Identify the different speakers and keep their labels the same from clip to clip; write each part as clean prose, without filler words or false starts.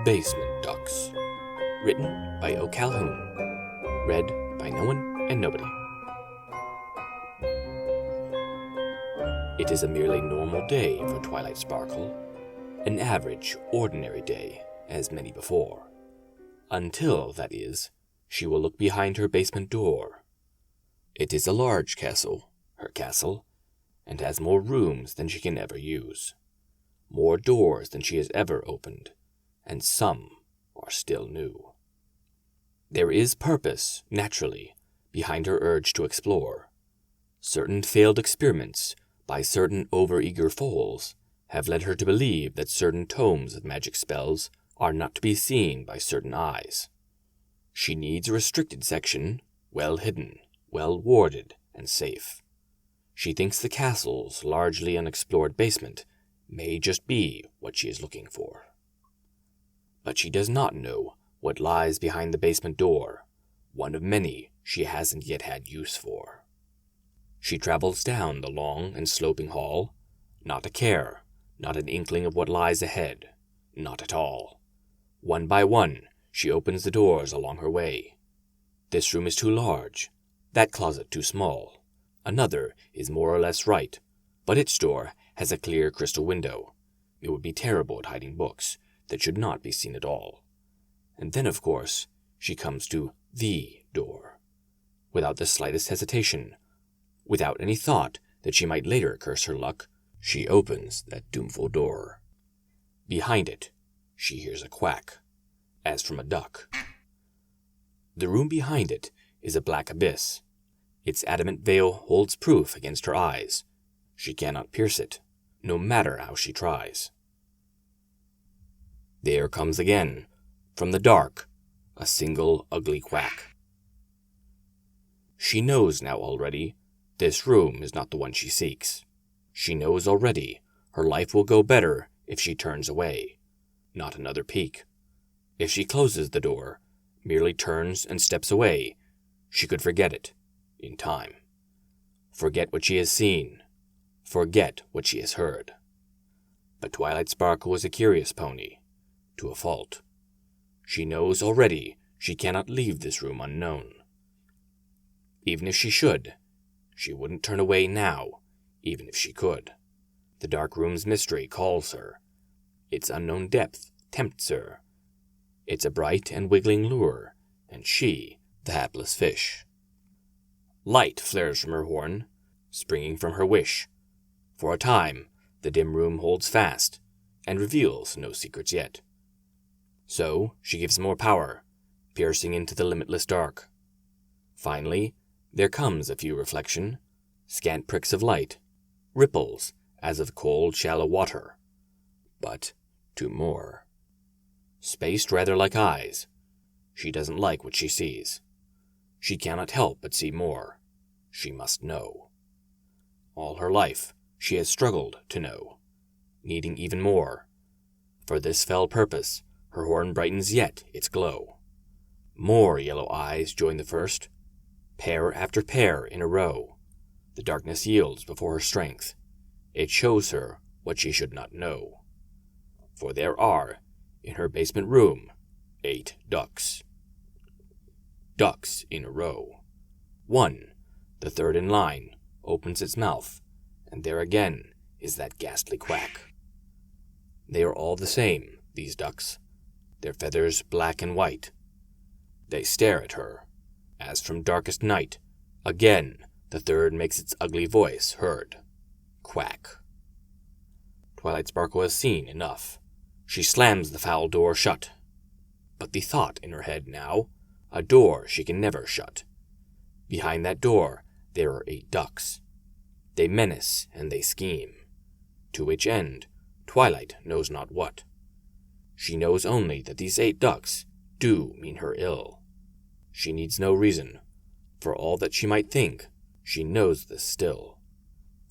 Speaker 1: Basement Ducks. Written by O. Calhoun. Read by no one and nobody. It is a merely normal day for Twilight Sparkle. An average, ordinary day, as many before. Until, that is, she will look behind her basement door. It is a large castle, her castle, and has more rooms than she can ever use. More doors than she has ever opened, and some are still new. There is purpose, naturally, behind her urge to explore. Certain failed experiments by certain overeager foals have led her to believe that certain tomes of magic spells are not to be seen by certain eyes. She needs a restricted section, well hidden, well warded, and safe. She thinks the castle's largely unexplored basement may just be what she is looking for. But she does not know what lies behind the basement door, one of many she hasn't yet had use for. She travels down the long and sloping hall, not a care, not an inkling of what lies ahead, not at all. One by one, she opens the doors along her way. This room is too large, that closet too small. Another is more or less right, but its door has a clear crystal window. It would be terrible at hiding books that should not be seen at all. And then, of course, she comes to the door. Without the slightest hesitation, without any thought that she might later curse her luck, she opens that doomful door. Behind it, she hears a quack, as from a duck. The room behind it is a black abyss. Its adamant veil holds proof against her eyes. She cannot pierce it, no matter how she tries. There comes again, from the dark, a single ugly quack. She knows now already, this room is not the one she seeks. She knows already, her life will go better if she turns away, not another peek. If she closes the door, merely turns and steps away, she could forget it, in time. Forget what she has seen, forget what she has heard. But Twilight Sparkle is a curious pony, to a fault. She knows already she cannot leave this room unknown. Even if she should, she wouldn't turn away now, even if she could. The dark room's mystery calls her. Its unknown depth tempts her. It's a bright and wiggling lure, and she, the hapless fish. Light flares from her horn, springing from her wish. For a time, the dim room holds fast, and reveals no secrets yet. So she gives more power, piercing into the limitless dark. Finally, there comes a few reflection, scant pricks of light, ripples as of cold, shallow water. But two more. Spaced rather like eyes. She doesn't like what she sees. She cannot help but see more. She must know. All her life, she has struggled to know, needing even more. For this fell purpose, her horn brightens yet its glow. More yellow eyes join the first, pair after pair in a row. The darkness yields before her strength. It shows her what she should not know. For there are, in her basement room, 8 ducks. Ducks in a row. One, the third in line, opens its mouth, and there again is that ghastly quack. They are all the same, these ducks, their feathers black and white. They stare at her, as from darkest night, again the third makes its ugly voice heard. Quack. Twilight Sparkle has seen enough. She slams the foul door shut. But the thought in her head now, a door she can never shut. Behind that door there are 8 ducks. They menace and they scheme. To which end, Twilight knows not what. She knows only that these 8 ducks do mean her ill. She needs no reason. For all that she might think, she knows this still.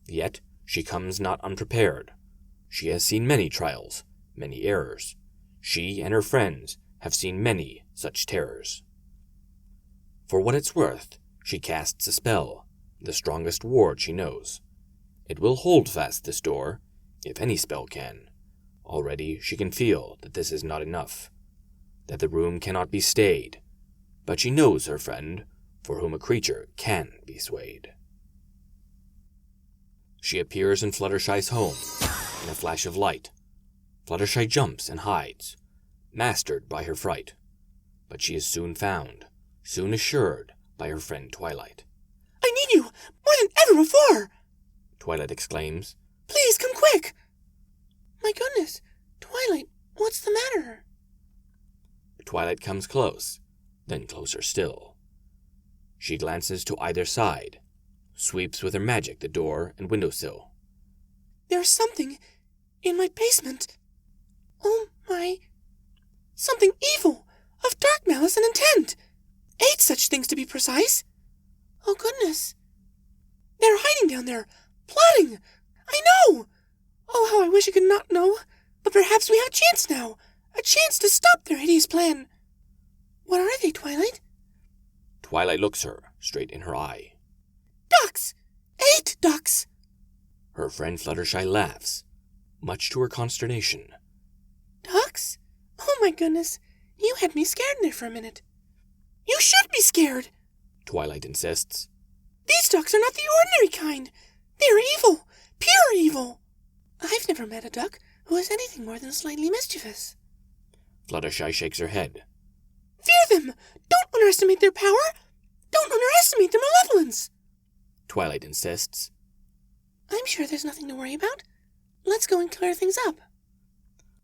Speaker 1: Yet she comes not unprepared. She has seen many trials, many errors. She and her friends have seen many such terrors. For what it's worth, she casts a spell, the strongest ward she knows. It will hold fast this door, if any spell can. Already she can feel that this is not enough. that the room cannot be stayed, but she knows her friend, for whom a creature can be swayed. She appears in Fluttershy's home. In a flash of light, Fluttershy jumps and hides, mastered by her fright. But she is soon found, soon assured by her friend Twilight.
Speaker 2: "I need you more than ever before!"
Speaker 1: Twilight exclaims.
Speaker 2: "Please come quick!" "My goodness, Twilight, what's the matter?"
Speaker 1: Twilight comes close, then closer still. She glances to either side, sweeps with her magic the door and windowsill.
Speaker 2: "There's something in my basement. Oh my... something evil, of dark malice and intent. 8 such things to be precise. Oh goodness. They're hiding down there, plotting. I know! Oh, how I wish I could not know. But perhaps we have a chance now. A chance to stop their hideous plan. What are they, Twilight?"
Speaker 1: Twilight looks her straight in her eye.
Speaker 2: "Ducks! 8 ducks!"
Speaker 1: Her friend Fluttershy laughs, much to her consternation.
Speaker 2: "Ducks? Oh my goodness, you had me scared there for a minute." "You should be scared,"
Speaker 1: Twilight insists.
Speaker 2: "These ducks are not the ordinary kind. They're evil, pure evil. I've never met a duck who is anything more than slightly mischievous."
Speaker 1: Fluttershy shakes her head.
Speaker 2: "Fear them! Don't underestimate their power! Don't underestimate their malevolence!"
Speaker 1: Twilight insists.
Speaker 2: "I'm sure there's nothing to worry about. Let's go and clear things up."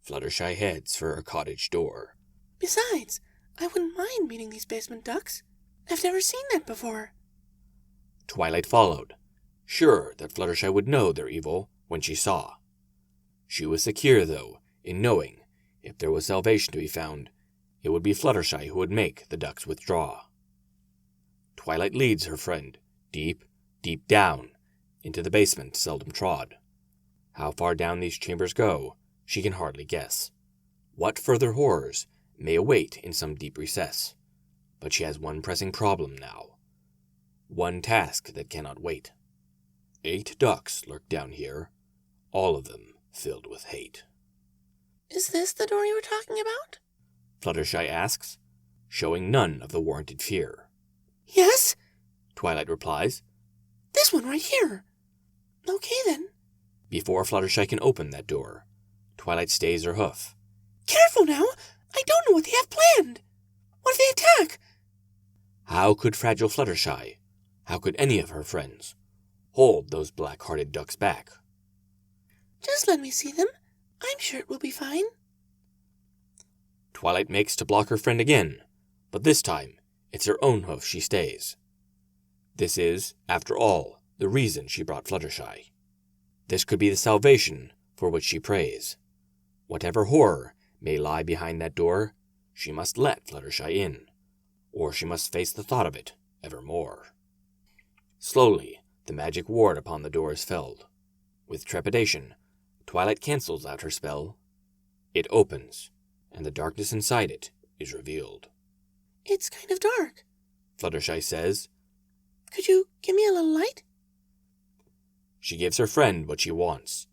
Speaker 1: Fluttershy heads for her cottage door.
Speaker 2: "Besides, I wouldn't mind meeting these basement ducks. I've never seen that before."
Speaker 1: Twilight followed, sure that Fluttershy would know their evil when she saw. She was secure, though, in knowing, if there was salvation to be found, it would be Fluttershy who would make the ducks withdraw. Twilight leads her friend deep, deep down, into the basement seldom trod. How far down these chambers go, she can hardly guess. What further horrors may await in some deep recess. But she has one pressing problem now. One task that cannot wait. 8 ducks lurk down here, all of them filled with hate.
Speaker 2: "Is this the door you were talking about?"
Speaker 1: Fluttershy asks, showing none of the warranted fear.
Speaker 2: "Yes,"
Speaker 1: Twilight replies.
Speaker 2: "This one right here." "Okay then."
Speaker 1: Before Fluttershy can open that door, Twilight stays her hoof.
Speaker 2: "Careful now! I don't know what they have planned. What if they attack?"
Speaker 1: How could fragile Fluttershy, how could any of her friends, hold those black-hearted ducks back?
Speaker 2: "Just let me see them. I'm sure it will be fine."
Speaker 1: Twilight makes to block her friend again, but this time it's her own hoof she stays. This is, after all, the reason she brought Fluttershy. This could be the salvation for which she prays. Whatever horror may lie behind that door, she must let Fluttershy in, or she must face the thought of it evermore. Slowly, the magic ward upon the door is felled. With trepidation, Twilight cancels out her spell. It opens, and the darkness inside it is revealed.
Speaker 2: "It's kind of dark,"
Speaker 1: Fluttershy says.
Speaker 2: "Could you give me a little light?"
Speaker 1: She gives her friend what she wants,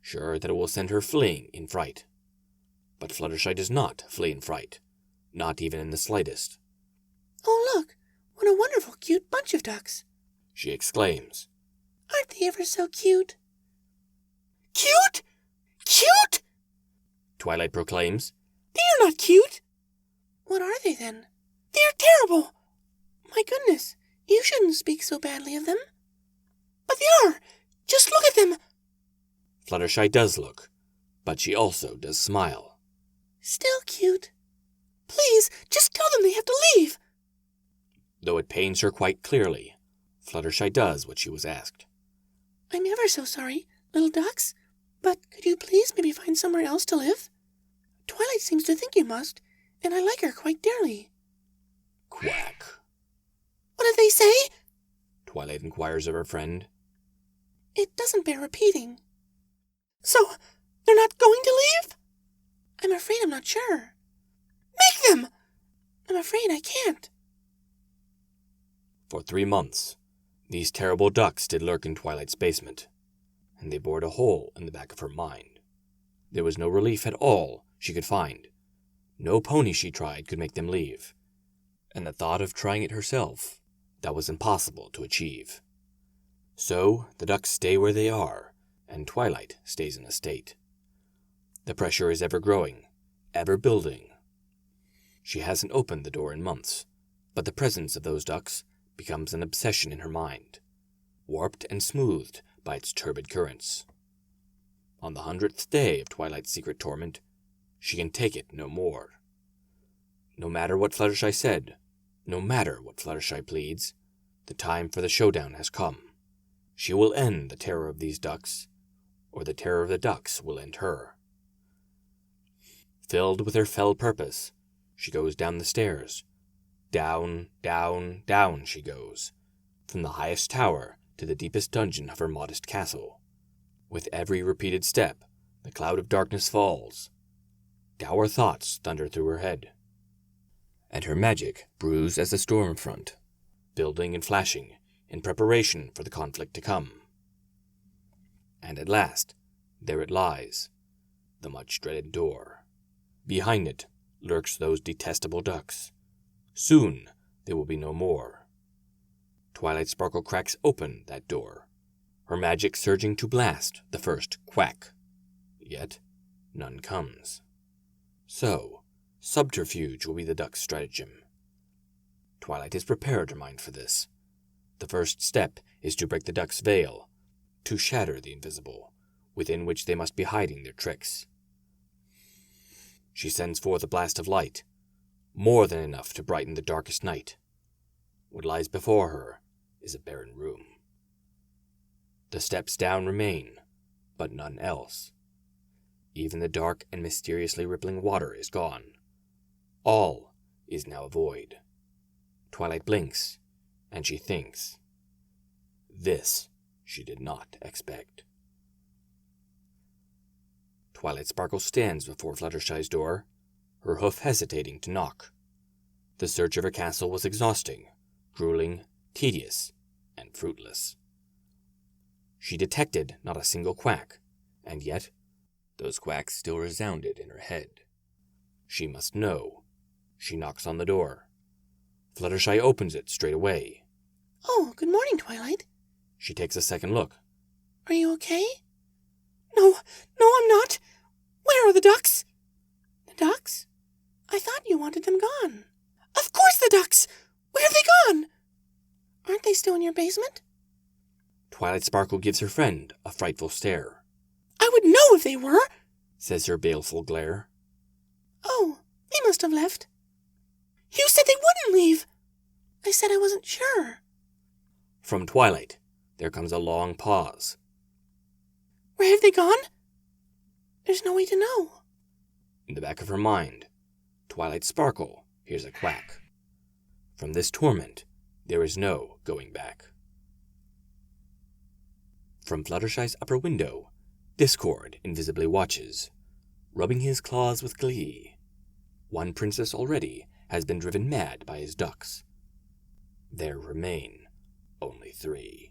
Speaker 1: sure that it will send her fleeing in fright. But Fluttershy does not flee in fright, not even in the slightest.
Speaker 2: "Oh look, what a wonderful cute bunch of ducks,"
Speaker 1: She exclaims.
Speaker 2: "Aren't they ever so cute?" "Cute? Cute?"
Speaker 1: Twilight proclaims.
Speaker 2: "They are not cute." "What are they then?" "They are terrible." "My goodness, you shouldn't speak so badly of them." "But they are. Just look at them."
Speaker 1: Fluttershy does look, but she also does smile.
Speaker 2: "Still cute. Please, just tell them they have to leave."
Speaker 1: Though it pains her quite clearly, Fluttershy does what she was asked.
Speaker 2: "I'm ever so sorry, little ducks, but could you please maybe find somewhere else to live? Twilight seems to think you must, and I like her quite dearly."
Speaker 1: Quack.
Speaker 2: "What did they say?"
Speaker 1: Twilight inquires of her friend.
Speaker 2: "It doesn't bear repeating." "So, they're not going to leave?" "I'm afraid I'm not sure." "Make them!" "I'm afraid I can't."
Speaker 1: For 3 months, these terrible ducks did lurk in Twilight's basement, and they bored a hole in the back of her mind. There was no relief at all she could find, No pony she tried could make them leave, and the thought of trying it herself, that was impossible to achieve. So the ducks stay where they are, and Twilight stays in a state. The pressure is ever growing, ever building. She hasn't opened the door in months, but the presence of those ducks becomes an obsession in her mind, warped and smoothed by its turbid currents. On the 100th day of Twilight's secret torment, she can take it no more. No matter what Fluttershy said, no matter what Fluttershy pleads, the time for the showdown has come. She will end the terror of these ducks, or the terror of the ducks will end her. Filled with her fell purpose, she goes down the stairs. Down, down, down she goes, from the highest tower to the deepest dungeon of her modest castle. With every repeated step, the cloud of darkness falls. Dour thoughts thunder through her head, and her magic brews as a storm front, building and flashing in preparation for the conflict to come. And at last, there it lies, the much-dreaded door. Behind it lurks those detestable ducks. Soon they will be no more. Twilight Sparkle cracks open that door, her magic surging to blast the first quack. Yet none comes. So, subterfuge will be the duck's stratagem. Twilight is prepared her mind for this. The first step is to break the duck's veil, to shatter the invisible, within which they must be hiding their tricks. She sends forth a blast of light, more than enough to brighten the darkest night. What lies before her is a barren room. The steps down remain, but none else. Even the dark and mysteriously rippling water is gone. All is now a void. Twilight blinks, and she thinks. This she did not expect. Twilight Sparkle stands before Fluttershy's door, her hoof hesitating to knock. The search of her castle was exhausting, grueling, tedious, and fruitless. She detected not a single quack, and yet those quacks still resounded in her head. She must know. She knocks on the door. Fluttershy opens it straight away.
Speaker 2: Oh, good morning, Twilight.
Speaker 1: She takes a second look.
Speaker 2: Are you okay? No, I'm not. Where are the ducks? The ducks? I thought you wanted them gone. Of course the ducks! Where have they gone? Aren't they still in your basement?
Speaker 1: Twilight Sparkle gives her friend a frightful stare.
Speaker 2: I would know if they were,
Speaker 1: says her baleful glare.
Speaker 2: Oh, they must have left. You said they wouldn't leave. I said I wasn't sure.
Speaker 1: From Twilight, there comes a long pause.
Speaker 2: Where have they gone? There's no way to know.
Speaker 1: In the back of her mind, Twilight Sparkle hears a quack. From this torment, there is no going back. From Fluttershy's upper window, Discord invisibly watches, rubbing his claws with glee. One princess already has been driven mad by his ducks. There remain only 3.